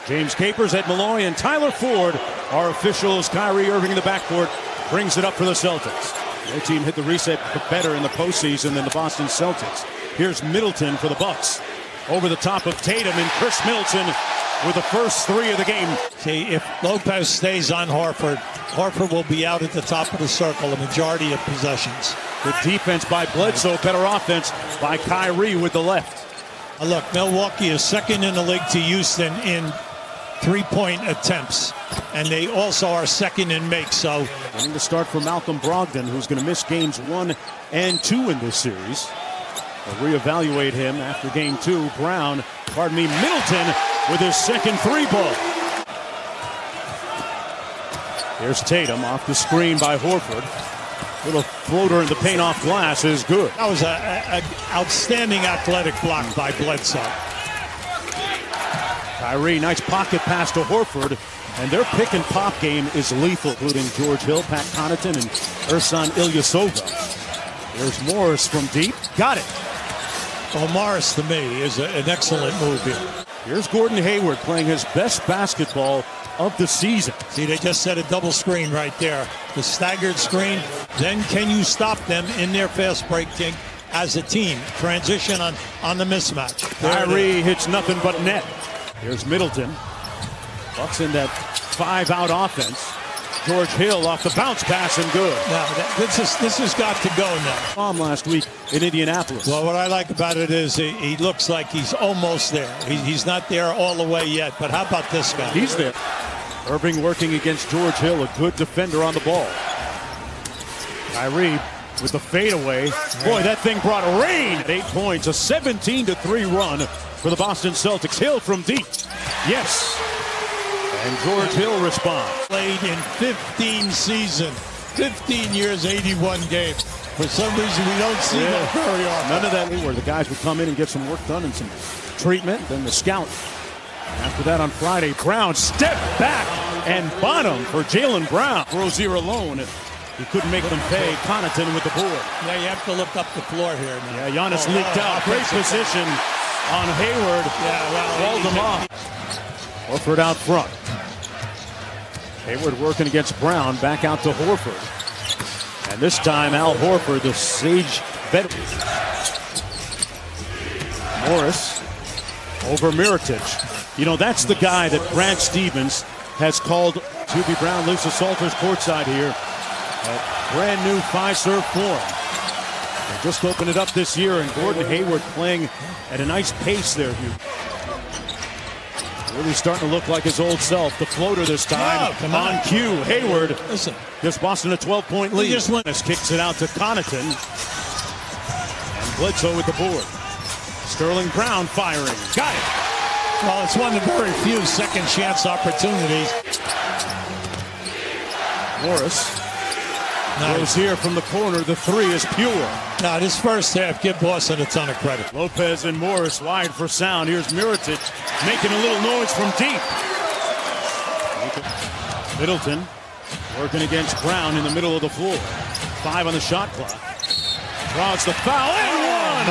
James Capers, Ed Malloy, and Tyler Ford are officials. Kyrie Irving in the backcourt brings it up for the Celtics. Their team hit the reset better in the postseason than the Boston Celtics. Here's Middleton for the Bucks. Over the top of Tatum, and Chris Middleton with the first three of the game. See, if Lopez stays on Horford, Horford will be out at the top of the circle the majority of possessions. Good defense by Bledsoe, better offense by Kyrie with the left. Look, Milwaukee is second in the league to Houston in three-point attempts, and they also are second in makes. So, getting the start for Malcolm Brogdon, who's going to miss games 1 and 2 in this series. They'll reevaluate him after game 2. Middleton with his second three ball. Here's Tatum off the screen by Horford. Little floater in the paint off glass is good. That was an outstanding athletic block by Bledsoe. Kyrie, nice pocket pass to Horford. And their pick and pop game is lethal, including George Hill, Pat Connaughton, and Ersan Ilyasova. There's Morris from deep. Got it. Well, Morris, to me, is an excellent move here. Here's Gordon Hayward playing his best basketball of the season. See, they just set a double screen right there. The staggered screen. Then can you stop them in their fast breaking as a team? Transition on the mismatch. Kyrie hits nothing but net. Here's Middleton. Bucks in that 5-out offense. George Hill off the bounce pass and good. Now, this has got to go now. Last week in Indianapolis. Well, what I like about it is he looks like he's almost there. He's not there all the way yet, but how about this guy? He's there. Irving working against George Hill, a good defender on the ball. Kyrie with the fadeaway. Boy, that thing brought rain. At 8 points, a 17-3 run for the Boston Celtics. Hill from deep. Yes. And George Hill responds. Played in 15 seasons, 15 years, 81 games. For some reason, we don't see that very often. None of that where the guys would come in and get some work done and some treatment. Then the scout. After that on Friday, Brown step back and bottom for Jaylen Brown. Rozier alone. He couldn't make them pay. Connaughton with the board. Yeah, you have to look up the floor here now. Yeah, Giannis leaked out. Great position on Hayward. Yeah, well, rolled him off. Horford out front. Hayward working against Brown. Back out to Horford. And this time, Al Horford, the sage veteran. Morris over Mirotic. You know, that's the guy that Brad Stevens has called Hubie Brown, Lisa Salters courtside here. A brand new 5-serve form. They just opened it up this year, and Gordon Hayward playing at a nice pace there, Hugh. Really starting to look like his old self. The floater this time on cue. Hayward gives Boston a 12-point lead. This kicks it out to Connaughton. And Bledsoe with the board. Sterling Brown firing. Got it. Well, it's one of the very few second chance opportunities. Morris goes here from the corner. The three is pure. Now, this first half, give Boston a ton of credit. Lopez and Morris wide for sound. Here's Mirotic making a little noise from deep. Middleton working against Brown in the middle of the floor. 5 on the shot clock. Draws the foul and one.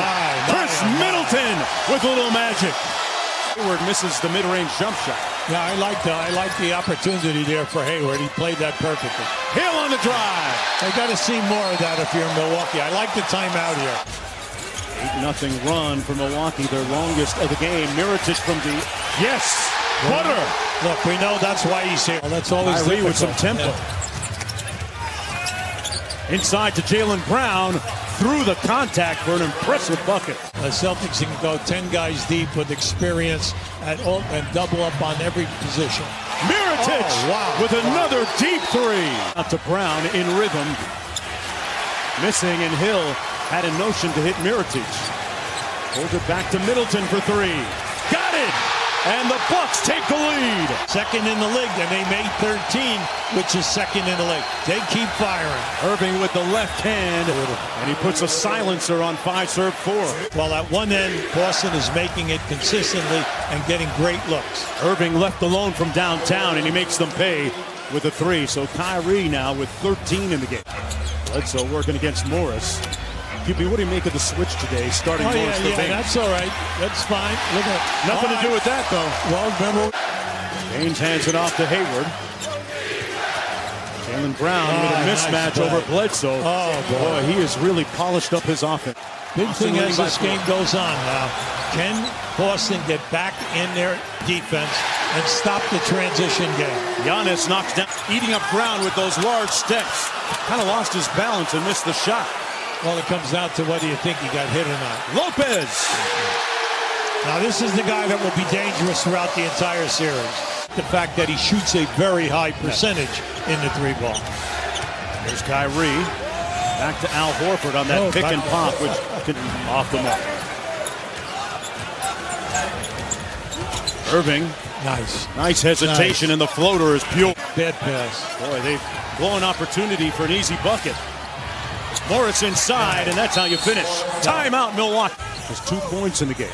Chris Middleton with a little magic. Hayward misses the mid-range jump shot. Yeah, I like the opportunity there for Hayward. He played that perfectly. Hill on the drive. They got to see more of that if you're in Milwaukee. I like the timeout here. 8-0 run for Milwaukee, their longest of the game. Mirotic from deep. Yes, butter. Look, we know that's why he's here. Well, that's always Kyrie with some tempo. Inside to Jaylen Brown. Through the contact for an impressive bucket. The Celtics can go 10 guys deep with experience and double up on every position. Mirotic with another deep three. Out to Brown in rhythm. Missing, and Hill had a notion to hit Mirotic. Hold it back to Middleton for three. Got it! And the Bucks take the lead. Second in the league, and they made 13, which is second in the league. They keep firing. Irving with the left hand, and he puts a silencer on 5-serve 4. Well, at one end, Boston is making it consistently and getting great looks. Irving left alone from downtown, and he makes them pay with a 3. So Kyrie now with 13 in the game. Bledsoe working against Morris. QB, what do you make of the switch today? Starting Morris for Bing. That's all right. That's fine. Look at nothing to do with that, though. Well, remember, Haynes hands it off to Hayward. Jaylen Brown with a mismatch over Bledsoe. Oh, boy. He has really polished up his offense. Big thing as this game goes on now. Can Boston get back in their defense and stop the transition game? Giannis knocks down, eating up ground with those large steps. Kind of lost his balance and missed the shot. Well, it comes down to whether you think he got hit or not. Lopez. Now, this is the guy that will be dangerous throughout the entire series. The fact that he shoots a very high percentage in the three ball. There's Kyrie. Back to Al Horford on that pick and pop, which could off the mark. Irving. Nice hesitation, and the floater is pure. Bad pass. Boy, they've blown opportunity for an easy bucket. Morris inside, and that's how you finish. Timeout, Milwaukee. There's 2 points in the game.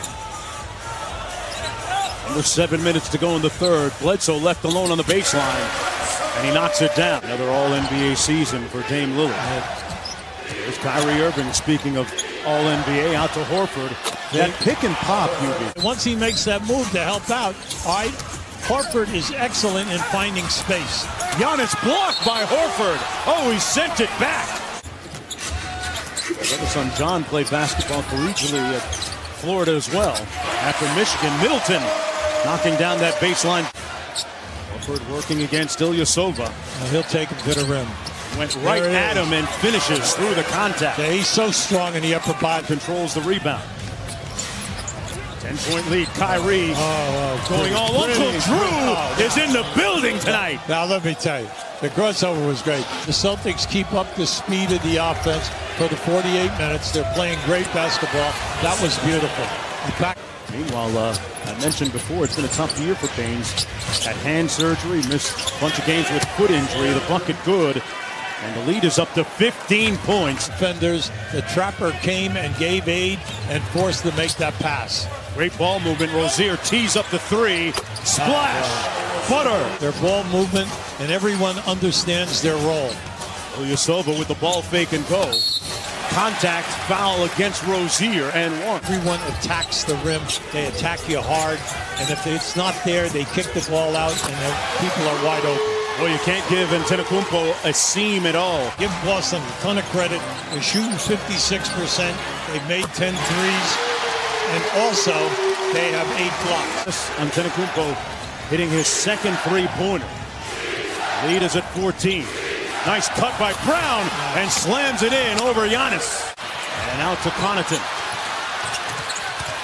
Under 7 minutes to go in the third. Bledsoe left alone on the baseline, and he knocks it down. Another All-NBA season for Dame Lillard. There's Kyrie Irving, speaking of All-NBA, out to Horford. That pick and pop, UB. Once he makes that move to help out, Horford is excellent in finding space. Giannis blocked by Horford. Oh, he sent it back. Brother son John played basketball collegiately at Florida as well. After Michigan, Middleton knocking down that baseline. Horford working against Ilyasova. Well, he'll take him to the rim. Went right at him and finishes through the contact. Yeah, he's so strong in the upper body. Controls the rebound. 10-point lead, Kyrie. Going all over. Drew is in the building tonight. Now, let me tell you, the crossover was great. The Celtics keep up the speed of the offense for the 48 minutes. They're playing great basketball. That was beautiful. In fact, meanwhile, I mentioned before, it's been a tough year for Baines. Had hand surgery, missed a bunch of games with foot injury. The bucket good. And the lead is up to 15 points. Defenders, the trapper came and gave aid and forced to make that pass. Great ball movement. Rozier tees up the three. Splash. Butter. Their ball movement, and everyone understands their role. Ilyasova with the ball fake and go. Contact foul against Rozier and one. Everyone attacks the rim. They attack you hard. And if it's not there, they kick the ball out, and people are wide open. Well, you can't give Antetokounmpo a seam at all. Give Boston a ton of credit. They're shooting 56%. They've made 10 threes. And also, they have 8 blocks. Antetokounmpo hitting his second three-pointer. Lead is at 14. Nice cut by Brown and slams it in over Giannis. And out to Connaughton.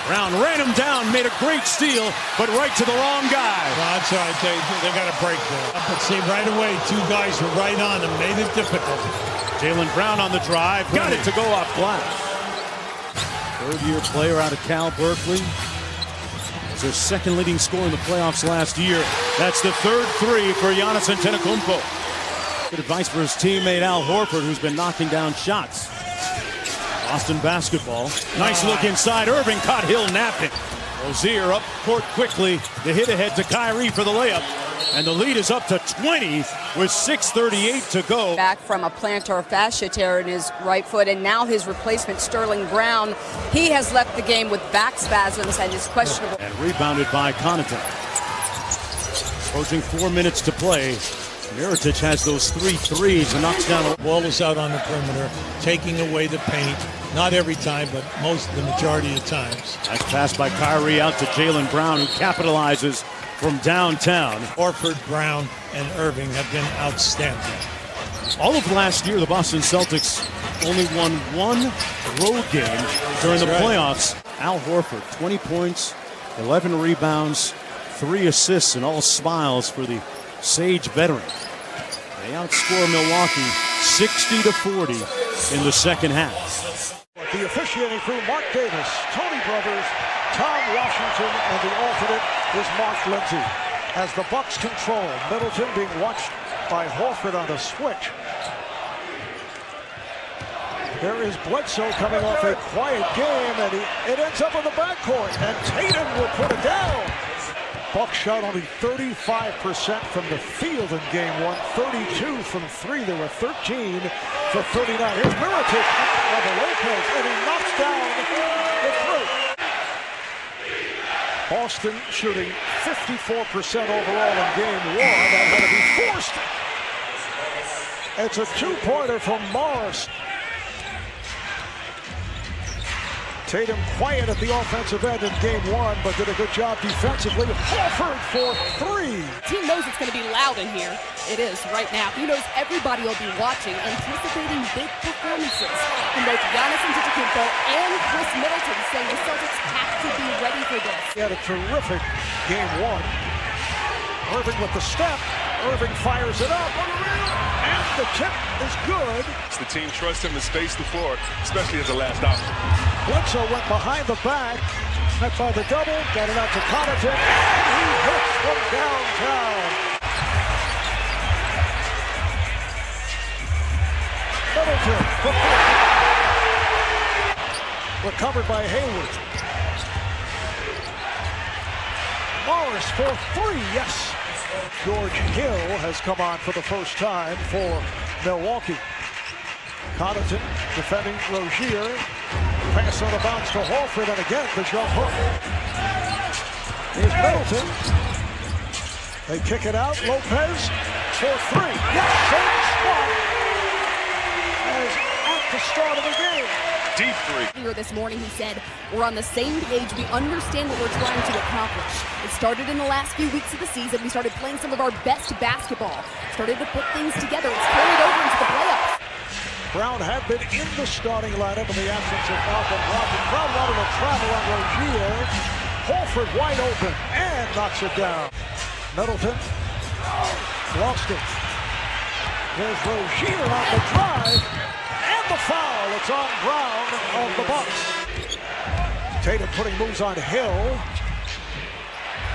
Brown ran him down, made a great steal, but right to the wrong guy. Well, that's right. They got a break there. But see, right away, 2 guys were right on and made it difficult. Jaylen Brown on the drive, got it to go off glass. Third-year player out of Cal Berkeley. Was their second leading scorer in the playoffs last year. That's the third three for Giannis Antetokounmpo. Good advice for his teammate Al Horford, who's been knocking down shots. Boston basketball. Nice look inside. Irving caught Hill napping. Rozier up court quickly. The hit ahead to Kyrie for the layup. And the lead is up to 20 with 6:38 to go. Back from a plantar fascia tear in his right foot, and now his replacement, Sterling Brown, he has left the game with back spasms and is questionable. And rebounded by Connaughton. Approaching 4 minutes to play. Mirotic has those 3 threes and knocks down. The ball is out on the perimeter, taking away the paint. Not every time, but the majority of times. Nice pass by Kyrie out to Jaylen Brown, who capitalizes from downtown. Horford, Brown, and Irving have been outstanding. All of last year, the Boston Celtics only won 1 road game during the playoffs. Al Horford, 20 points, 11 rebounds, 3 assists, and all smiles for the Sage veteran. They outscore Milwaukee 60-40 in the second half. The officiating crew, Mark Davis, Tony Brothers, Tom Washington, and the alternate is Mark Lindsay. As the Bucks control, Middleton being watched by Horford on the switch. There is Bledsoe coming off a quiet game, and it ends up in the backcourt, and Tatum will put it down. Bucks shot only 35% from the field in game 1, 32 from 3. There were 13 for 39. Here's Mirotic on the Lopez, and he knocks down the three. Boston shooting 54% overall in game one. That had to be forced. It's a two-pointer from Morris. Tatum quiet at the offensive end in game one, but did a good job defensively. Horford for three. Team knows it's going to be loud in here. It is right now. He knows everybody will be watching, anticipating big performances from both Giannis Antetokounmpo and Chris Middleton, saying the Celtics have to be ready for this. He had a terrific game one. Irving with the step. Irving fires it up. And the tip is good. The team trusts him to space the floor, especially as a last option. Bledsoe went behind the back. Met by the double. Got it out to Connaughton. And he hits from downtown. Middleton for three. Recovered by Hayward. Morris for three. Yes. George Hill has come on for the first time for Milwaukee. Connaughton defending Rozier. Pass on the bounce to Horford, and again the jump hook. Here's Middleton. They kick it out. Lopez for three. Yes, same spot as at the start of the game. Deep three. Earlier this morning, he said, we're on the same page. We understand what we're trying to accomplish. It started in the last few weeks of the season. We started playing some of our best basketball. Started to put things together. It's carried over into the playoffs. Brown had been in the starting lineup in the absence of Malcolm Brogdon. Brown wanted to travel on Rozier. Horford wide open and knocks it down. Middleton lost it. There's Rozier on the drive. And the foul. It's on Brown of the Bucks. Tatum putting moves on Hill.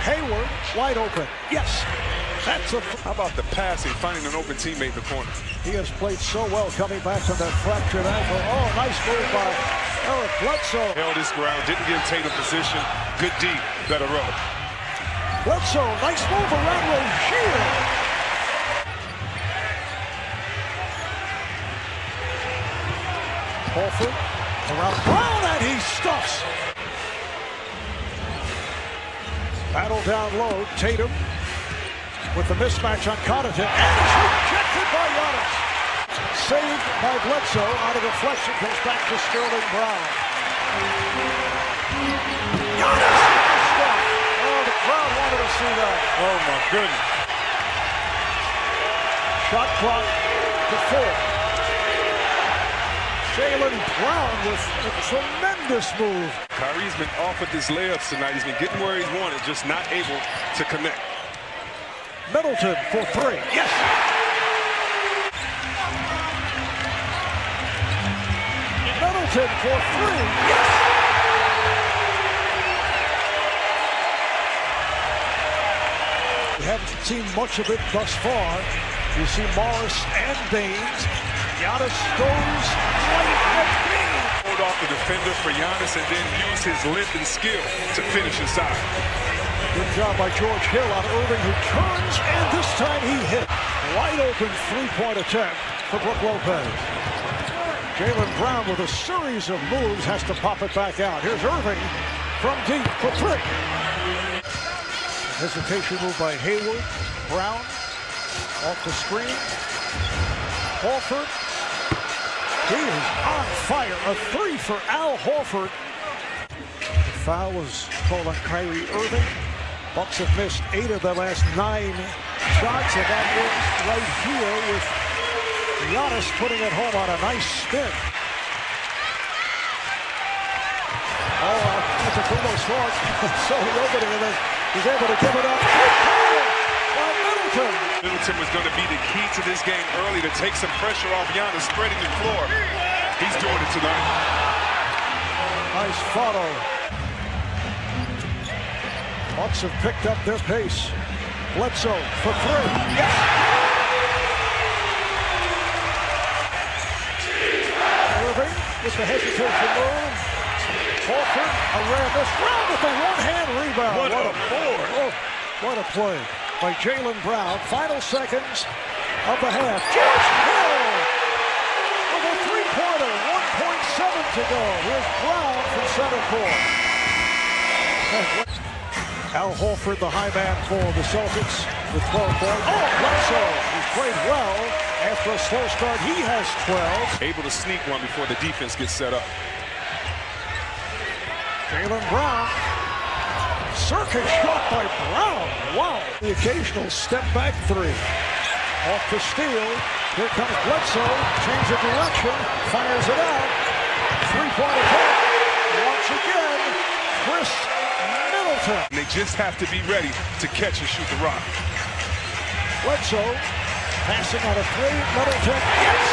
Hayward wide open. Yes. That's a. How about the passing, finding an open teammate in the corner? He has played so well coming back from that fractured ankle. Oh, nice move by Eric Bledsoe. Held his ground, didn't give Tatum position. Good D, better row. Bledsoe, nice move around Rozier. Horford around Brown, and he stuffs. Battle down low. Tatum with the mismatch on Connaughton, and it's rejected by Giannis. Saved by Bledsoe. On a deflection, goes back to Sterling Brown. Giannis! Stop. Oh, the crowd wanted to see that. Oh my goodness. Shot clock to 4. Jaylen Brown with a tremendous move. Kyrie's been off with his layups tonight. He's been getting where he's wanted, just not able to connect. Middleton for three. Yes! Middleton for three. Yes! We haven't seen much of it thus far. You see Morris and Baines. Giannis goes right at Baines. Hold off the defender for Giannis and then use his length and skill to finish inside. Good job by George Hill on Irving, who turns, and this time he hit. Wide open three-point attempt for Brook Lopez. Jaylen Brown with a series of moves has to pop it back out. Here's Irving from deep for three. Hesitation move by Hayward. Brown off the screen. Horford. He is on fire. A three for Al Horford. The foul was called on Kyrie Irving. Bucks have missed 8 of their last 9 shots, and that is right here with Giannis putting it home on a nice spin. Oh, that's a good short. So the opening, and then he's able to give it up. By Middleton. Middleton was going to be the key to this game early to take some pressure off Giannis, spreading the floor. He's doing it tonight. Nice follow. Bucks have picked up their pace. Bledsoe for three. Yes! Irving with the hesitation move. Horford, a rare miss. Brown with the one-hand rebound. What a board. Oh, what a play by Jaylen Brown. Final seconds of the half. George Hill with a three-pointer. 1.7 to go. Here's Brown from center court. Al Horford, the high man for the Celtics, with 12 points. Oh, Bledsoe, who's played well. After a slow start, he has 12. Able to sneak one before the defense gets set up. Jaylen Brown. Circuit shot by Brown. Wow. The occasional step back three. Off the steal. Here comes Bledsoe. Change of direction. Fires it out. Three-point attempt. Once again, Chris Middleton. And they just have to be ready to catch and shoot the rock. Bledsoe passing on a three. Middleton. Yes!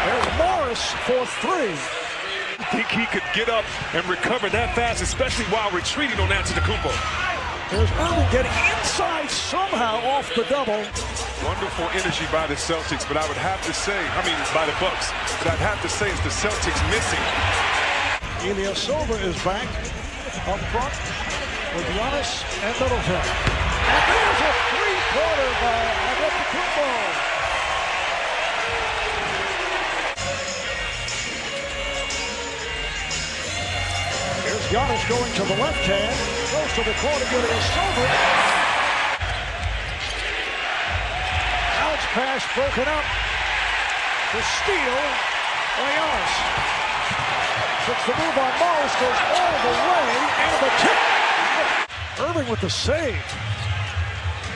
There's Morris for three. I think he could get up and recover that fast, especially while retreating on Antetokounmpo. There's Irving getting inside somehow off the double. Wonderful energy by the Celtics, but I would have to say, by the Bucks, but I'd have to say it's the Celtics missing. Ilyasova is back up front with Giannis and Middleton. And there's a three-pointer by Antetokounmpo. Here's Giannis going to the left hand. Goes to the corner, Ilyasova. Bounce pass broken up. The steal by Giannis. Puts the move on Morris, goes all the way, and the tip. Irving with the save.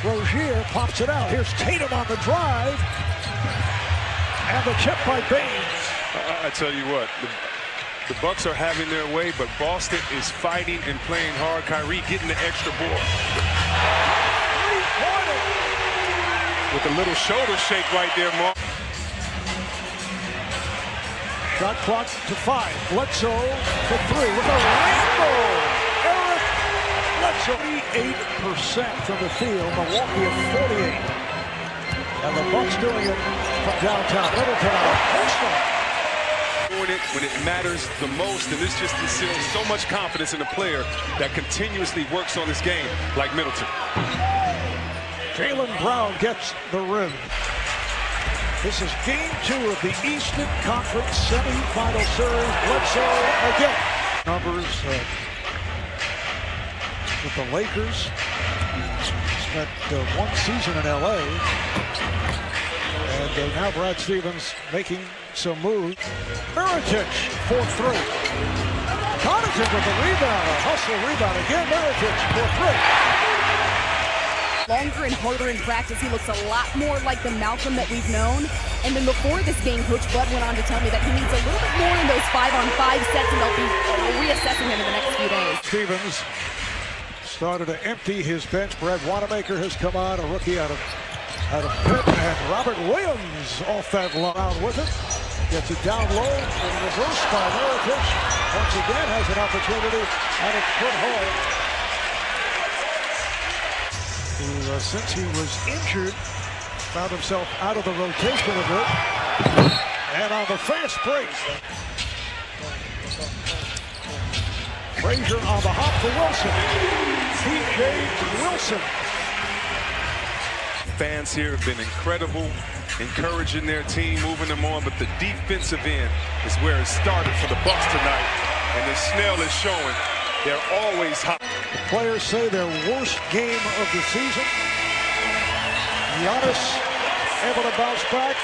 Rozier pops it out. Here's Tatum on the drive. And the tip by Baines. I tell you what, the Bucks are having their way, but Boston is fighting and playing hard. Kyrie getting the extra board. Three-pointer. With a little shoulder shake right there, Mark. Shot clock to 5. Bledsoe for 3 with a rainbow. Eric Bledsoe, 38% from the field. Milwaukee at 48. And the Bucks doing it from downtown. Middleton out. Postal. Doing it when it matters the most, and this just instills so much confidence in a player that continuously works on his game, like Middleton. Jaylen Brown gets the rim. This is game 2 of the Eastern Conference Semifinals series. Bledsoe again. Numbers with the Lakers. Spent 1 season in LA. And now Brad Stevens making some moves. Mirotic for 3. Connaughton with the rebound. A hustle rebound again. Mirotic for 3. Longer and harder in practice, he looks a lot more like the Malcolm that we've known. And then before this game, Coach Bud went on to tell me that he needs a little bit more in those 5-on-5 sets, and they'll be reassessing him in the next few days. Stevens started to empty his bench. Brad Wanamaker has come on, a rookie out of Pitt, and Robert Williams off that line with it. Gets it down low and reversed by Mirotic. Once again has an opportunity, and it's put home. Who, since he was injured, found himself out of the rotation a bit. And on the fast break, Frazier on the hop for Wilson. P.J. Wilson. Fans here have been incredible, encouraging their team, moving them on, but the defensive end is where it started for the Bucks tonight. And the Snell is showing they're always hot. The players say their worst game of the season. Giannis able to bounce back.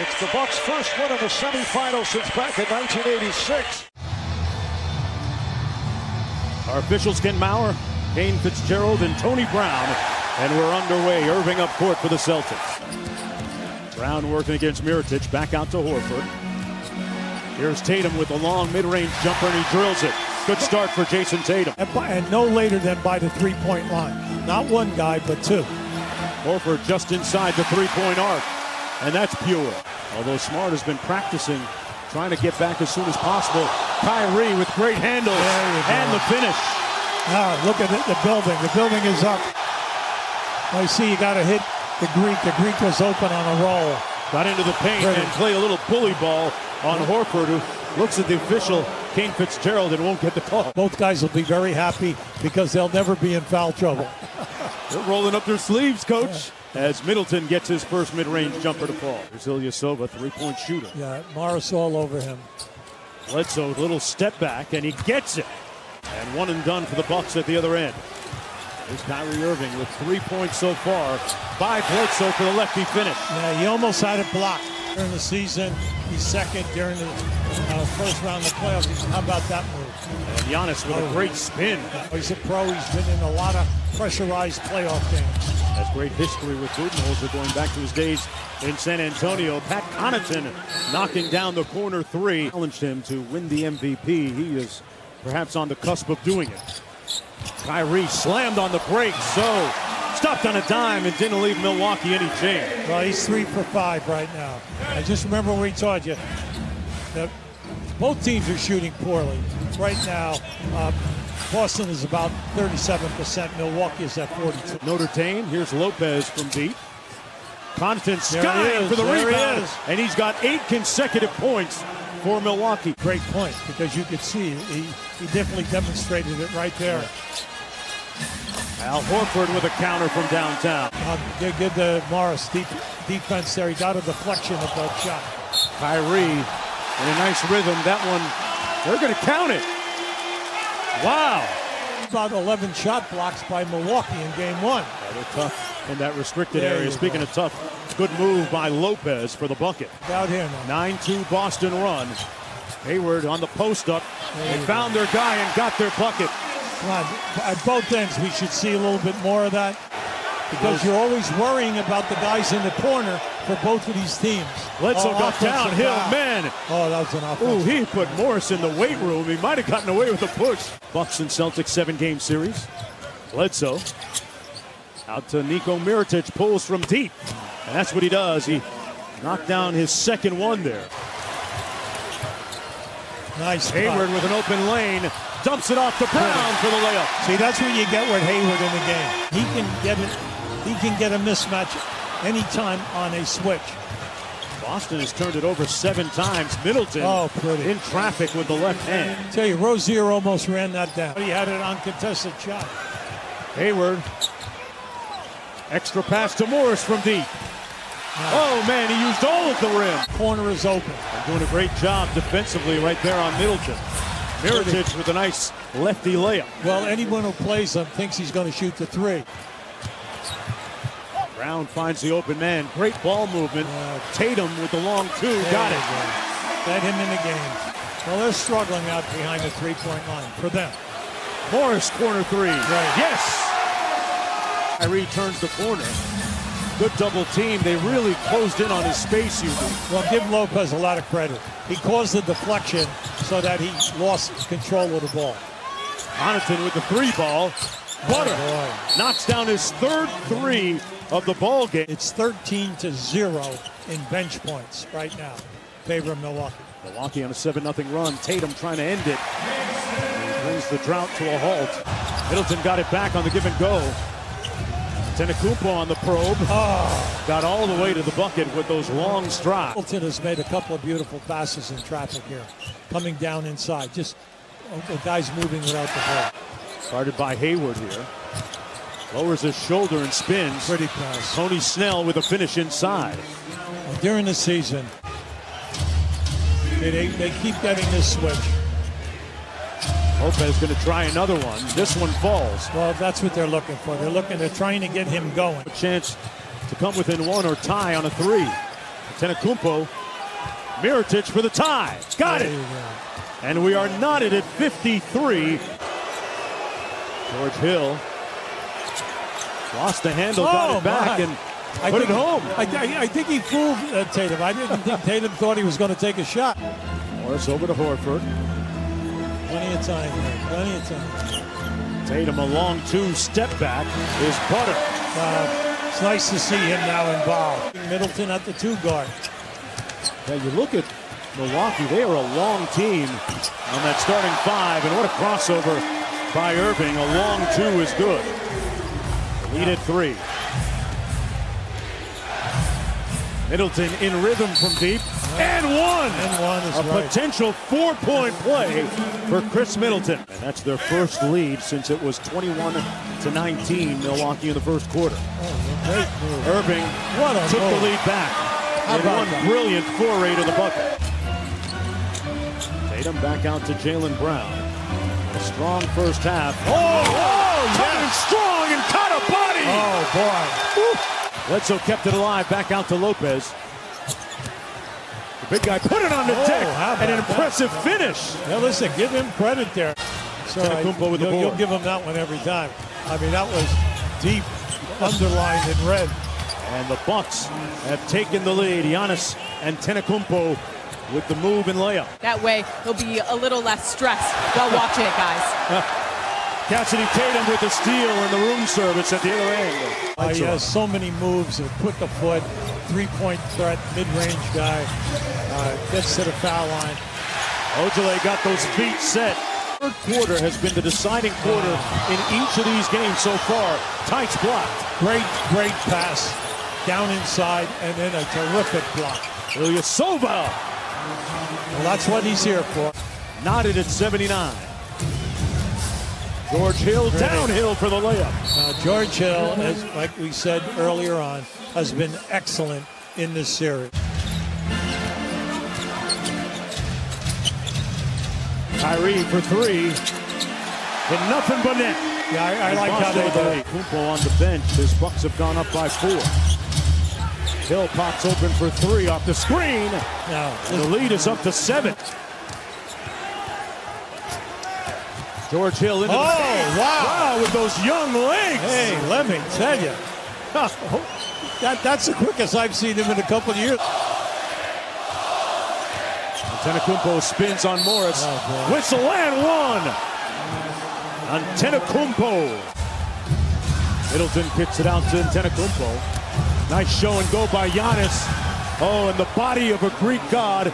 It's the Bucks' first win in the semifinals since back in 1986. Our officials, Ken Maurer, Kane Fitzgerald, and Tony Brown. And we're underway. Irving up court for the Celtics. Brown working against Mirotic. Back out to Horford. Here's Tatum with a long mid-range jumper, and he drills it. Good start for Jason Tatum. And no later than by the three-point line. Not one guy, but 2. Horford just inside the three-point arc. And that's pure. Although Smart has been practicing, trying to get back as soon as possible. Kyrie with great handles and the finish. Now look at it, the building. The building is up. I see you got to hit the Greek. The Greek was open on a roll. Got into the paint and play a little bully ball on Horford, who looks at the official, Kane Fitzgerald, and won't get the call. Both guys will be very happy because they'll never be in foul trouble. They're rolling up their sleeves, Coach. as Middleton gets his first mid-range jumper to fall. Here's Ilyasova, three-point shooter. Yeah, Morris all over him. Bledsoe, little step back, and he gets it. And one and done for the Bucks at the other end. Here's Kyrie Irving with 3 points so far. By Bledsoe for the lefty finish. Yeah, he almost had it blocked during the season. He's second during the first round of the playoffs. How about that move? And Giannis with a great spin. He's a pro. He's been in a lot of pressurized playoff games. Has great history with Budenholzer going back to his days in San Antonio. Pat Connaughton knocking down the corner three. Challenged him to win the MVP. He is perhaps on the cusp of doing it. Kyrie slammed on the break, so stopped on a dime and didn't leave Milwaukee any chance. Well, he's 3 for 5 right now. I just remember we told you that both teams are shooting poorly. Right now, Boston is about 37%. Milwaukee is at 42%. Notre Dame, here's Lopez from deep. Connaughton There he skying is, for the there he rebound, is. and he's got 8 consecutive points for Milwaukee. Great point, because you could see he definitely demonstrated it right there. Al Horford with a counter from downtown. They did the Morris defense there. He got a deflection of that shot. Kyrie in a nice rhythm. That one, they're going to count it. Wow. About 11 shot blocks by Milwaukee in game 1. They're tough in that restricted There area. you Speaking go. of tough, good move by Lopez for the bucket. Out here now. 9-2 Boston run. Hayward on the post up. They found their guy and got their bucket. Come on, at both ends, we should see a little bit more of that, because you're always worrying about the guys in the corner for both of these teams. Bledsoe got offensive downhill, foul. man. Oh, that was an Ooh, offensive. he put Morris in the weight room. He might have gotten away with a push. Bucks and Celtics 7-game series. Bledsoe out to Niko Mirotic, pulls from deep. And that's what he does. He knocked down his second one there. Nice. Hayward with an open lane. Dumps it off to Brown for the layup. See, that's what you get with Hayward in the game. He can get it. He can get a mismatch anytime on a switch. Boston has turned it over 7 times. Middleton pretty. in traffic with the left hand. I tell you, Rozier almost ran that down. He had an uncontested shot. Hayward. Extra pass to Morris from deep. Oh, man, he used all of the rim. Corner is open. And doing a great job defensively right there on Middleton. Mirotic with a nice lefty layup. Well, anyone who plays him thinks he's going to shoot the 3. Brown finds the open man. Great ball movement. Tatum with the long 2. Got it. Got him in the game. Well, they're struggling out behind the 3-point line for them. Morris, corner 3. Right. Yes! Kyrie turns the corner. Good double team. They really closed in on his space, Well, give Lopez a lot of credit. He caused the deflection so that he lost control of the ball. Connaughton with the 3 ball. Butter knocks down his 3rd 3 of the ball game. It's 13-0 in bench points right now. Favor of Milwaukee. Milwaukee on a 7-0 run. Tatum trying to end it. He brings the drought to a halt. Middleton got it back on the give and go. Antetokounmpo on the probe. Got all the way to the bucket with those long strides. Middleton has made a couple of beautiful passes in traffic here. Coming down inside. Just the guy's moving without the ball. Started by Hayward here. Lowers his shoulder and spins. Pretty pass. Tony Snell with a finish inside. During the season, they keep getting this switch. Lopez going to try another one. This one falls. Well, that's what they're looking for. They're trying to get him going. A chance to come within 1 or tie on a 3. Antetokounmpo. Mirotic for the tie. Got it. And we are knotted at 53. George Hill lost the handle, got it back, and put it home. I think he fooled Tatum. I didn't think Tatum thought he was going to take a shot. Morris over to Horford. Plenty of time there. Plenty of time. Tatum a long 2 step back is Butter. It's nice to see him now involved. Middleton at the 2 guard. Now you look at Milwaukee, they are a long team on that starting 5, and what a crossover by Irving. A long 2 is good. Lead at 3. Middleton in rhythm from deep. And one! And one is a right. potential 4-point play for Chris Middleton. And that's their first lead since it was 21-19 Milwaukee in the first quarter. Oh, great move. Irving took the lead back. And one brilliant foray to the bucket. Tatum back out to Jaylen Brown. A strong first half. Coming strong and caught a body! Oh, boy. Woo. Bledsoe kept it alive, back out to Lopez. The big guy put it on the deck. An impressive finish. Now listen, give him credit there. So Antetokounmpo with the board. You'll give him that one every time. I mean, that was deep, underlined in red. And the Bucks have taken the lead. Giannis Antetokounmpo with the move and layup. That way, he'll be a little less stressed while watching it, guys. Cassidy Tatum with the steal and the room service at the other end. He has so many moves, a quick of foot, three-point threat, mid-range guy, gets to the foul line. Ojale got those feet set. Third quarter has been the deciding quarter in each of these games so far. Tights blocked. Great pass down inside, and then a terrific block. Ilyasova. Well, that's what he's here for. Knotted at 79. George Hill downhill for the layup. George Hill, as like we said earlier on, has been excellent in this series. Kyrie for three. And nothing but net. Yeah, I like how they do it. Kumpo on the bench. His Bucks have gone up by 4. Hill pops open for 3 off the screen. Now, The lead is up to 7. George Hill into wow, with those young legs. hey, let me tell you, that's the quickest I've seen him in a couple of years. Antetokounmpo spins on Morris. Whistle and one. Antetokounmpo. Middleton kicks it out to Antetokounmpo. Nice show and go by Giannis. Oh, and the body of a Greek god.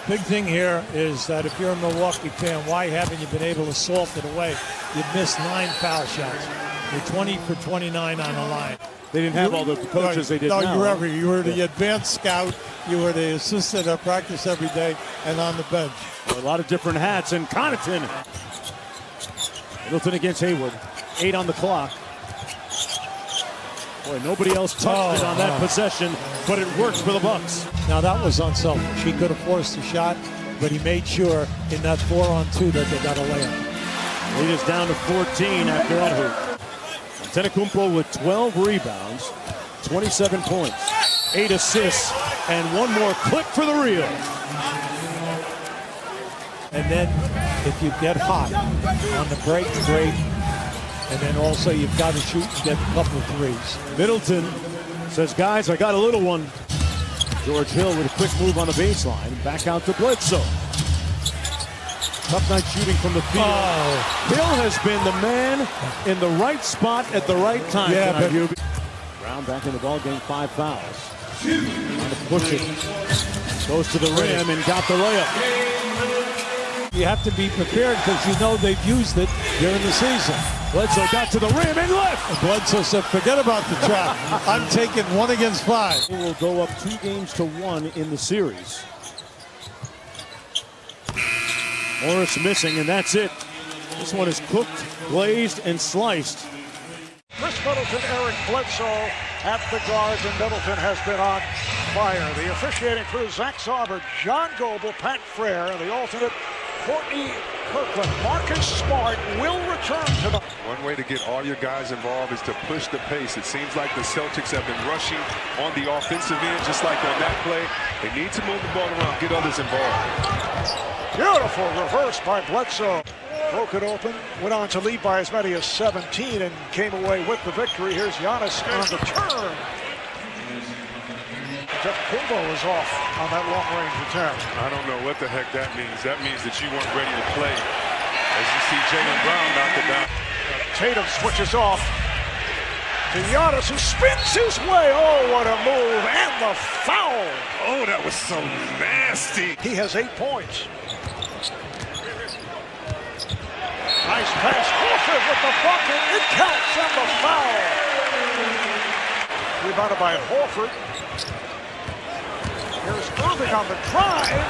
Big thing here is that if you're a Milwaukee fan, why haven't you been able to salt it away? You've missed 9 foul shots. You're 20 for 29 on the line. They didn't have all the coaches they did now. You were the advanced scout. You were the assistant at practice every day and on the bench. A lot of different hats. And Connaughton. Middleton against Hayward. 8 on the clock. Boy, nobody else touched it on that possession, but it worked for the Bucks. Now that was unselfish. He could have forced a shot, but he made sure in that 4-on-2 that they got a layup. Lead is down to 14 after that hoop. Antetokounmpo with 12 rebounds, 27 points, 8 assists, and one more clip for the reel. And then if you get hot on the break, great. And then also you've got to shoot and get a couple of threes. Middleton says, guys, I got a little one. George Hill with a quick move on the baseline. Back out to Bledsoe. Tough night shooting from the field. Hill has been the man in the right spot at the right time. Brown back in the ball game, 5 fouls. Trying to push it. Goes to the rim and got the layup. You have to be prepared because you know they've used it during the season. Bledsoe got to the rim and left. And Bledsoe said, forget about the trap. I'm taking 1 against 5. He will go up 2-1 in the series. Morris missing, and that's it. This one is cooked, glazed, and sliced. Chris Middleton, Eric Bledsoe at the guards, and Middleton has been on fire. The officiating crew, Zach Sauber, John Goble, Pat Frere, and the alternate, Courtney Kirkland. Marcus Smart will return to the... One way to get all your guys involved is to push the pace. It seems like the Celtics have been rushing on the offensive end, just like on that play. They need to move the ball around, get others involved. Beautiful reverse by Bledsoe. Broke it open, went on to lead by as many as 17 and came away with the victory. Here's Giannis on the turn. Kumbo is off on that long-range attempt. I don't know what the heck that means. That means that you weren't ready to play. As you see Jaylen Brown knock it down. Tatum switches off to Giannis, who spins his way. Oh, what a move, and the foul. Oh, that was so nasty. He has 8 points. Nice pass. Horford with the bucket. It counts, and the foul. Rebounded by Horford. Here's Irving on the drive.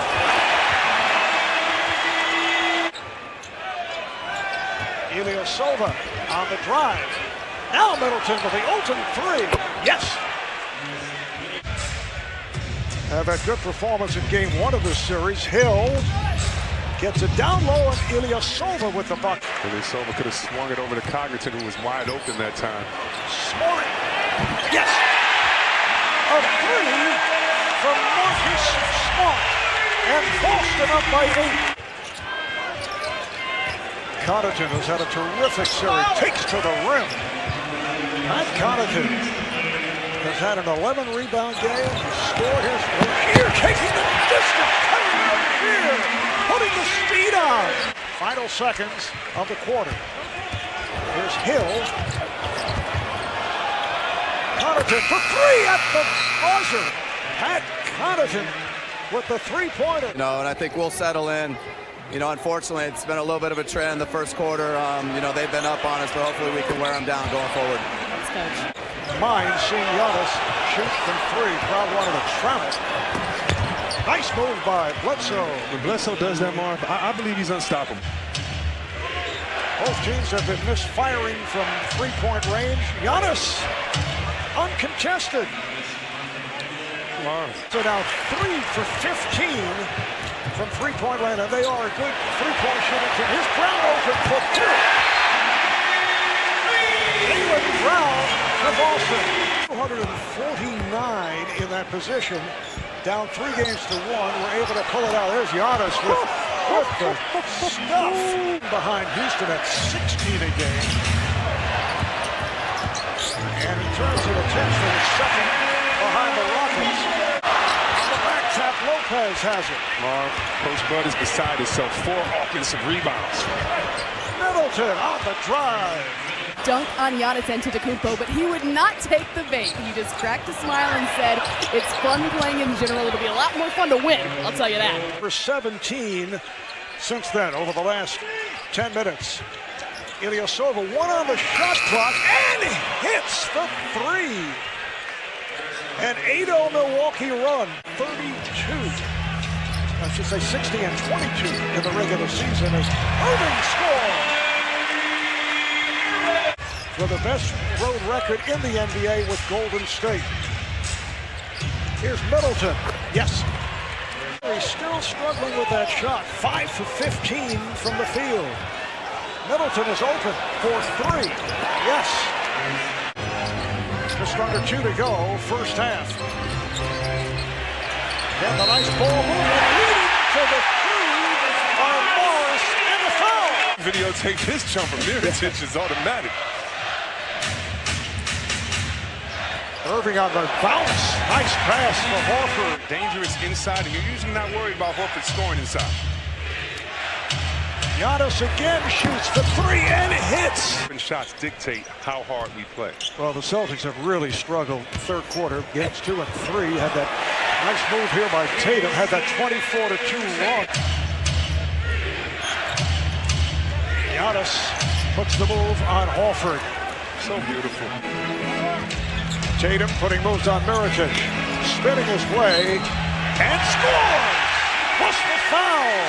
Ilyasova on the drive. Now Middleton with the open three. Yes. Have a good performance in game one of this series. Hill gets it down low, and Ilyasova with the bucket. Ilyasova could have swung it over to Cogniton, who was wide open that time. Smart. Yes. A three from Marcus Smart. And Boston up by 8. Connaughton has had a terrific series. Takes to the rim. Pat Connaughton has had an 11-rebound game. Scored his here, taking the distance. Here, putting the speed on. Final seconds of the quarter. Here's Hill. Connaughton for three at the buzzer. Pat Connaughton with the three-pointer. And I think we'll settle in. Unfortunately, it's been a little bit of a trend in the first quarter. They've been up on us, but hopefully we can wear them down going forward. Thanks, Coach. Mind seeing Giannis shoot from three. Crowd wanted to travel. Nice move by Bledsoe. When Bledsoe does that, Marv, I believe he's unstoppable. Both teams have been misfiring from three-point range. Giannis uncontested. Marv. So now 3 for 15 from three-point land, and they are a good three-point shooting team. Here's Brown open for two. Jaylen Brown for Boston. 249 in that position. Down 3 games to 1. We're able to pull it out. There's Giannis with the stuff behind Houston at 16 a game. And in terms of attempts, for the second behind the Rockets. The back tap, Lopez has it. Marv, Coach Bud is beside himself. 4 offensive rebounds. Middleton on the drive. Dunk on Giannis Antetokounmpo, but he would not take the bait. He just cracked a smile and said, it's fun playing in general. It'll be a lot more fun to win, I'll tell you that. For 17 since then, over the last 10 minutes. Ilyasova, 1 on the shot clock, and hits the 3. An 8-0 Milwaukee run, 32. I should say 60 and 22 in the regular season as Irving scores. For the best road record in the NBA with Golden State. Here's Middleton. Yes. He's still struggling with that shot. 5 for 15 from the field. Middleton is open for 3. Yes. Just under 2 to go, first half. And the nice ball movement leading to the 3 by Morris and the foul. Videotape his jumper. Mirotic is automatic. Irving on the bounce. Nice pass for Horford. Dangerous inside, and you're usually not worried about Horford scoring inside. Giannis again shoots the 3 and hits. Shots dictate how hard we play. Well, the Celtics have really struggled third quarter. Games 2 and 3 had that nice move here by Tatum. Had that 24-2 run. Giannis puts the move on Horford. So beautiful. Tatum putting moves on Mirotic. Spinning his way and scores. Plus the foul.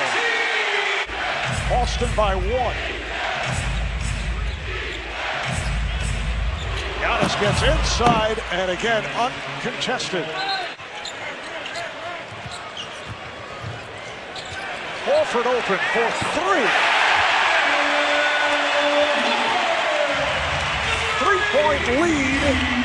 Boston by 1. Giannis gets inside and again uncontested. Horford open for 3. 3-point lead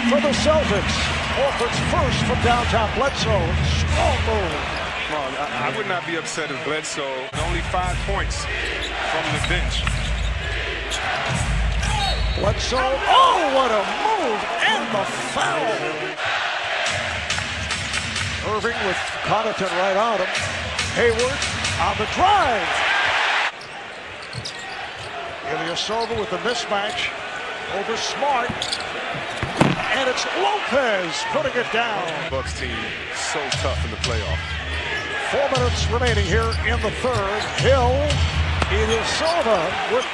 for the Celtics. Horford's first from downtown Bledsoe. Strong move. Well, I would not be upset if Bledsoe only 5 points from the bench. Bledsoe, oh, what a move, and the foul. Irving with Connaughton right on him. Hayward on the drive. Ilyasova with the mismatch over Smart. And it's Lopez putting it down. Bucks team so tough in the playoff. 4 minutes remaining here in the third. Hill, Ilyasova with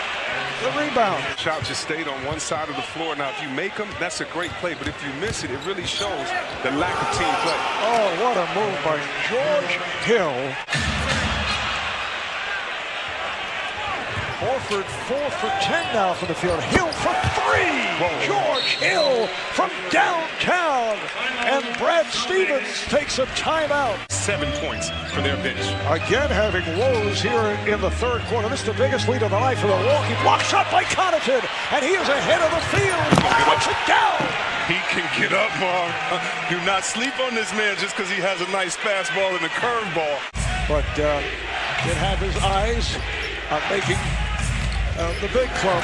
the rebound. Shot just stayed on one side of the floor. Now, if you make them, that's a great play. But if you miss it, it really shows the lack of team play. Oh, what a move by George Hill. Horford 4 for 10 now from the field. Hill for 3. Whoa. George Hill from downtown. And Brad Stevens takes a timeout. 7 points for their bench. Again having woes here in the third quarter. This is the biggest lead of the night for Milwaukee. Block shot by Connaughton. And he is ahead of the field. Puts it down. He can get up, Marv. Do not sleep on this man just because he has a nice fastball and a curveball. But did have his eyes on making the big club.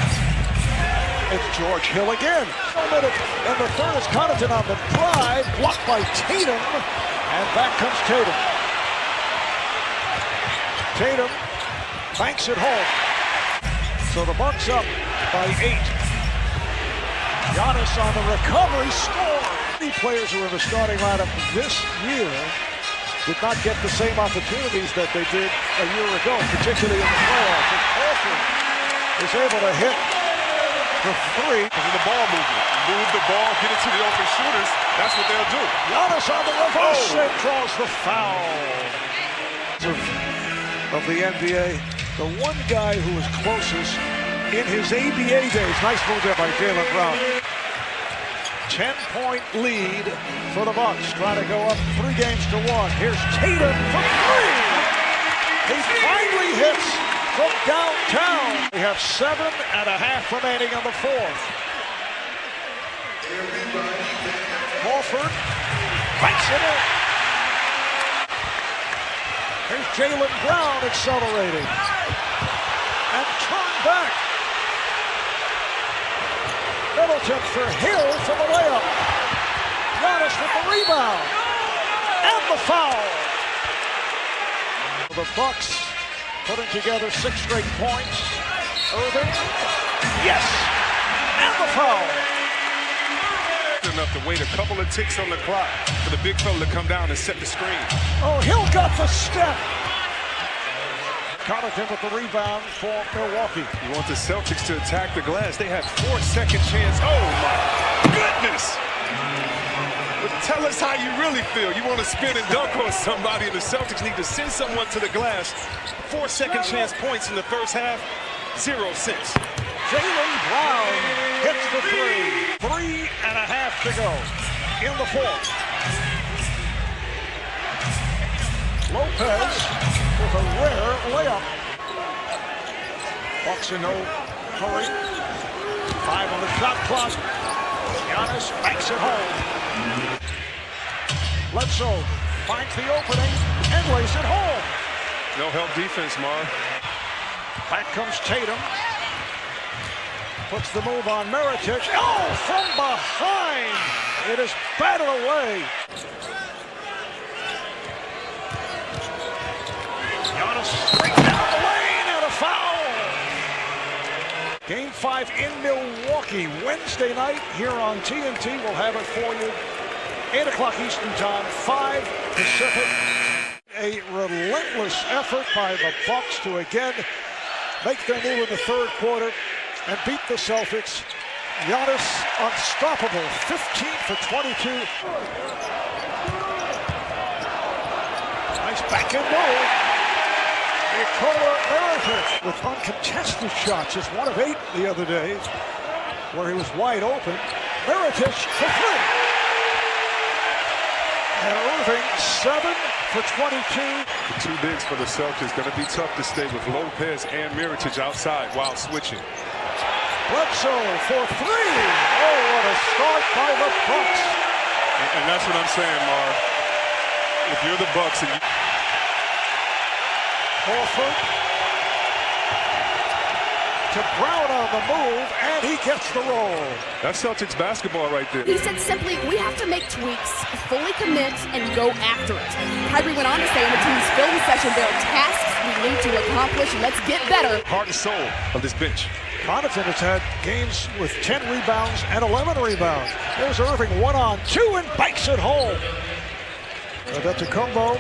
It's George Hill again. And the third is Connaughton on the drive. Blocked by Tatum. And back comes Tatum. Tatum banks it home. So the Bucks up by 8. Giannis on the recovery score. Many players who were in the starting lineup this year did not get the same opportunities that they did a year ago, particularly in the playoffs. And Horford is able to hit the 3. The ball movement. Move the ball, get it to the open shooters. That's what they'll do. Giannis on the reverse and draws the foul. Of the NBA, the one guy who was closest in his ABA days. Nice move there by Jaylen Brown. 10-point lead for the Bucks. Trying to go up 3 games to 1. Here's Tatum for 3. He finally hits from downtown. We have 7.5 remaining on the fourth. Horford banks it in. Here's Jaylen Brown accelerating. And turned back. Middleton for Hill for the layup. Giannis with the rebound. And the foul. The Bucks putting together 6 straight points. Irving. Yes. And the foul. Enough to wait a couple of ticks on the clock for the big fella to come down and set the screen. Oh, Hill got the step. Connaughton with the rebound for Milwaukee. You want the Celtics to attack the glass. They have 4-second chance. Oh, my goodness. But tell us how you really feel. You want to spin and dunk on somebody, and the Celtics need to send someone to the glass. 4-second chance points in the first half. 0 cents. Jaylen Brown hits the 3. 3.5 to go in the fourth. Lopez with a rare layup. Bucks in no hurry. 5 on the shot clock. Giannis banks it home. Bledsoe finds the opening and lays it home. No help defense, Marv. Back comes Tatum. Puts the move on Mirotic. Oh, from behind. It is batted away. Giannis straight down the lane and a foul. Game 5 in Milwaukee Wednesday night here on TNT. We'll have it for you. 8 o'clock Eastern Time, 5 Pacific. A relentless effort by the Bucks to again make their move in the third quarter and beat the Celtics. Giannis unstoppable, 15 for 22. Nice back-end move. Nikola Mirotic with uncontested shots. Just 1 of 8 the other day where he was wide open. Mirotic for 3. And Irving 7 for 22. The 2 bigs for the Celtics. Going to be tough to stay with Lopez and Mirotic outside while switching. Bledsoe for 3. Oh, what a start by the Bucks. And that's what I'm saying, Marv. If you're the Bucks and you... Horford to Brown on the move, and he gets the roll. That's Celtics basketball right there. He said simply, we have to make tweaks, fully commit, and go after it. Kyrie went on to say in the team's film session, there are tasks we need to accomplish. Let's get better. Heart and soul of this bench. Connaughton has had games with 10 rebounds and 11 rebounds. There's Irving 1-on-2 and banks it home. Adetokounmpo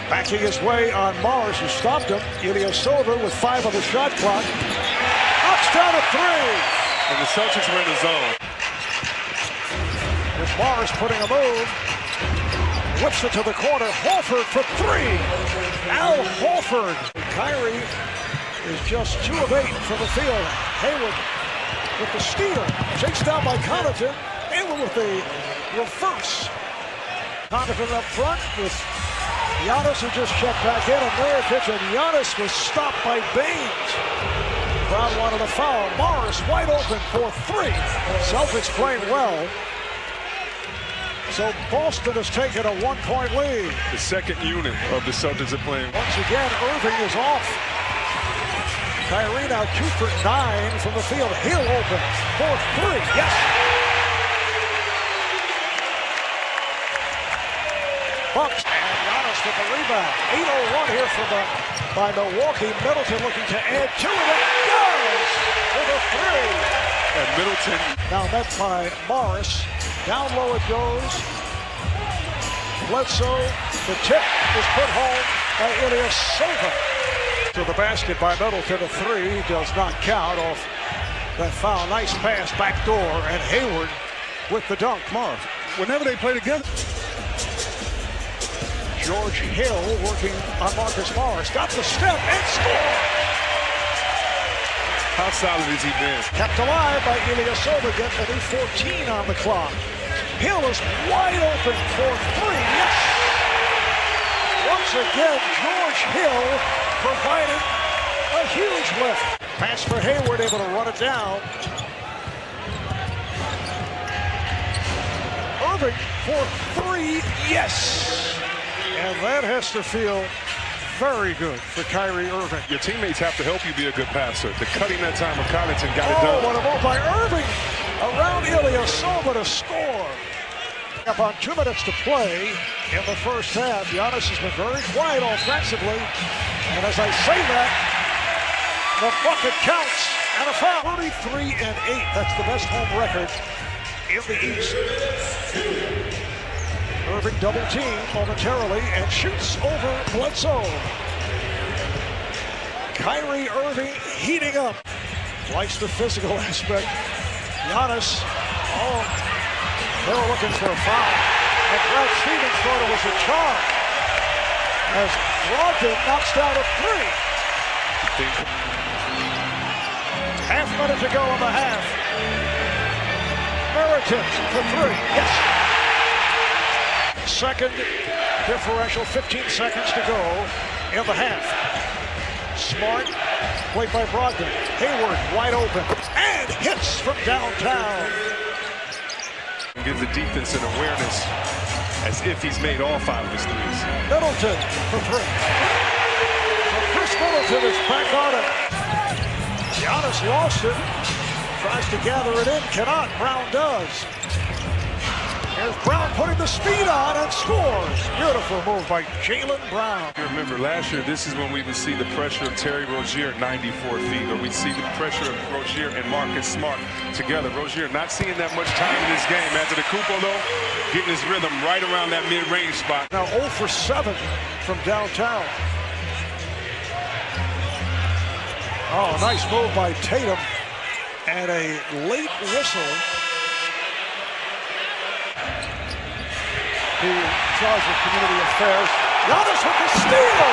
backing his way on Morris, who stopped him. Ilyasova with 5 on the shot clock. down to three. And the Celtics were in the zone. With Morris putting a move. Whips it to the corner. Horford for three. Al Horford. Kyrie is just 2 of 8 from the field. Hayward with the steal. Chased down by Connaughton. Hayward with the reverse. Connaughton up front with Giannis, who just checked back in. And Mirotic, and Giannis was stopped by Baines. Brown wanted a foul. Morris wide open for three. Celtics playing well. So Boston has taken a 1-point lead. The second unit of the Celtics are playing. Once again, Irving is off. Kyrie now 2 for 9 from the field. Hill open for three. Yes. Bucks and Giannis with the rebound. 8:01 here by Milwaukee. Middleton looking to add to it. It does with a three. And Middleton Now met by Morris. Down low it goes. Bledsoe. The tip is put home by Ilyasova. To the basket by Middleton. A three does not count off that foul. Nice pass back door. And Hayward with the dunk. Morris. Whenever they play together. George Hill working on Marcus Morris. Got the step and score. How solid has he been? Kept alive by Ilyasova, getting a new 14 on the clock. Hill is wide open for three. Yes! Once again, George Hill providing a huge lift. Pass for Hayward, able to run it down. Irving for three. Yes! And that has to feel very good for Kyrie Irving. Your teammates have to help you be a good passer. The cutting that time of Connaughton got it done. What a move by Irving around Ilyasova to score. Up on 2 minutes to play in the first half. Giannis has been very quiet offensively. And as I say that, the bucket counts and a foul. 33-8. That's the best home record in the East. Irving double team momentarily and shoots over Bledsoe. Kyrie Irving heating up. Likes the physical aspect. Giannis, they were looking for a foul. And Brad Stevens thought it was a charge. As Brogdon knocks down a three. Half minute to go in the half. Mirotic for three. Yes. Second differential, 15 seconds to go in the half. Smart, played by Brogdon. Hayward wide open and hits from downtown. Gives the defense an awareness as if he's made all 5 of his threes. Middleton for three. So Chris Middleton is back on it. Giannis lost it. Tries to gather it in. Cannot. Brown does. Here's Brown putting the speed on and scores. Beautiful move by Jaylen Brown. You remember last year, this is when we would see the pressure of Terry Rozier at 94 feet, or we'd see the pressure of Rozier and Marcus Smart together. Rozier not seeing that much time in this game. After the Kupo, though, getting his rhythm right around that mid-range spot. Now 0 for 7 from downtown. Oh, nice move by Tatum. And a late whistle. The charge of community affairs. Giannis with the steal.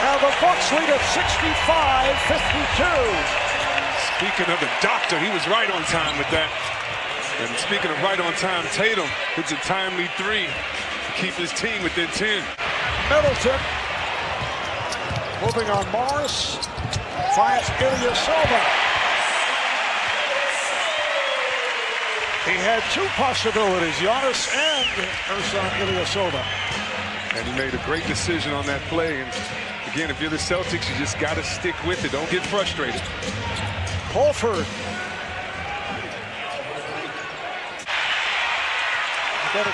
And the Bucks lead at 65-52. Speaking of the doctor, he was right on time with that. And speaking of right on time, Tatum hits a timely three to keep his team within 10. Middleton moving on Morris. Finds Ilyasova. He had 2 possibilities, Giannis and Ersan Ilyasova. And he made a great decision on that play. And again, if you're the Celtics, you just got to stick with it. Don't get frustrated. Horford.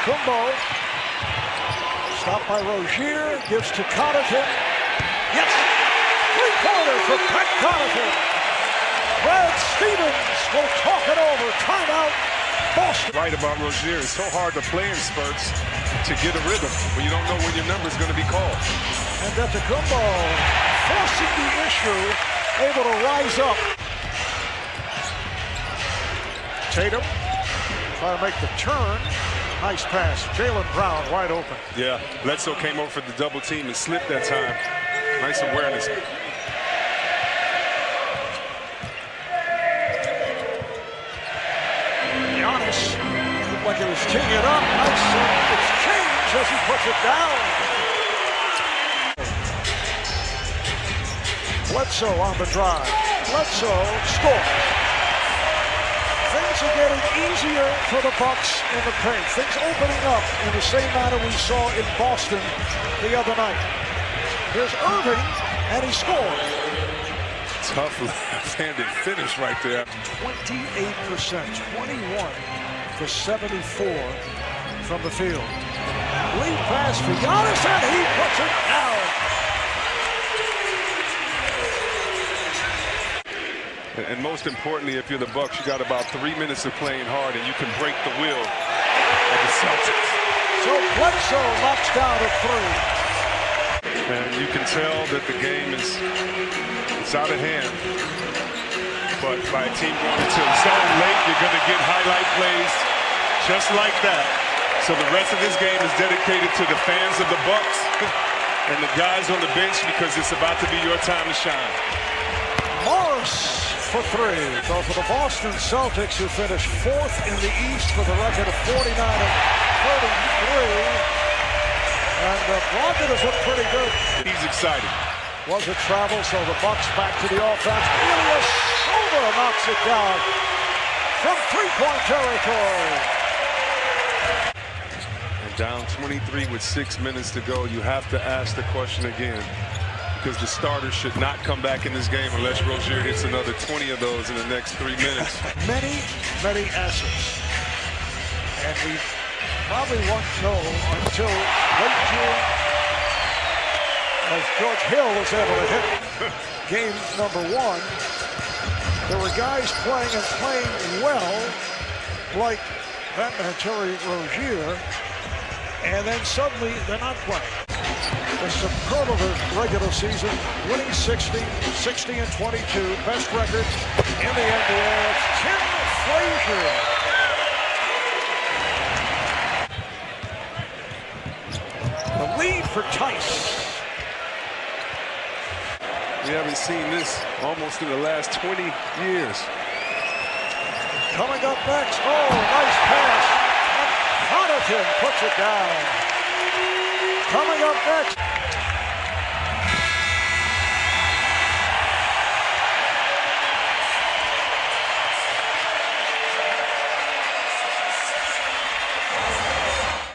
Kumbo. Stopped by Rozier. Gives to Connaughton. Yes! 3-pointer for Pat Connaughton. Brad Stevens will talk it over. Timeout. Boston. Right about Rozier. It's so hard to play in spurts. to get a rhythm when you don't know when your number is going to be called. And Antetokounmpo forcing the issue, able to rise up. Tatum trying to make the turn. Nice pass. Jaylen Brown wide open. Yeah, Bledsoe came over for the double team and slipped that time. Nice awareness. Giannis looked like he was teeing it up. Nice exchange as he puts it down. Bledsoe on the drive. Bledsoe scores. Things are getting easier for the Bucks in the paint. Things opening up in the same manner we saw in Boston the other night. Here's Irving, and he scores. Tough left-handed finish right there. 28%, 21 for 74 from the field. Lead pass for Giannis, and he puts it down. And most importantly, if you're the Bucks, you got about 3 minutes of playing hard, and you can break the will of the Celtics. So Bledsoe knocks down a three. And you can tell that the game is out of hand. But by a team going into the zone late, you're going to get highlight plays just like that. So the rest of this game is dedicated to the fans of the Bucks and the guys on the bench, because it's about to be your time to shine. Morris for three. So for the Boston Celtics, who finished fourth in the East with a record of 49-33. And Brogdon has looked pretty good. He's excited. Was a travel, so the Bucks back to the offense. Elias Silva knocks it down from three-point territory. And down 23 with 6 minutes to go, you have to ask the question again, because the starters should not come back in this game unless Rozier hits another 20 of those in the next 3 minutes. Many assets. And we probably won't know until late June, as George Hill was able to hit game number one. There were guys playing and playing well, like that man, Terry Rozier, and then suddenly they're not playing. A superlative regular season, winning 60 and 22, best record in the NBA. It's Tim Frazier. The lead for Tice. We haven't seen this almost in the last 20 years. Coming up next, oh, nice pass. And Connaughton puts it down. Coming up next.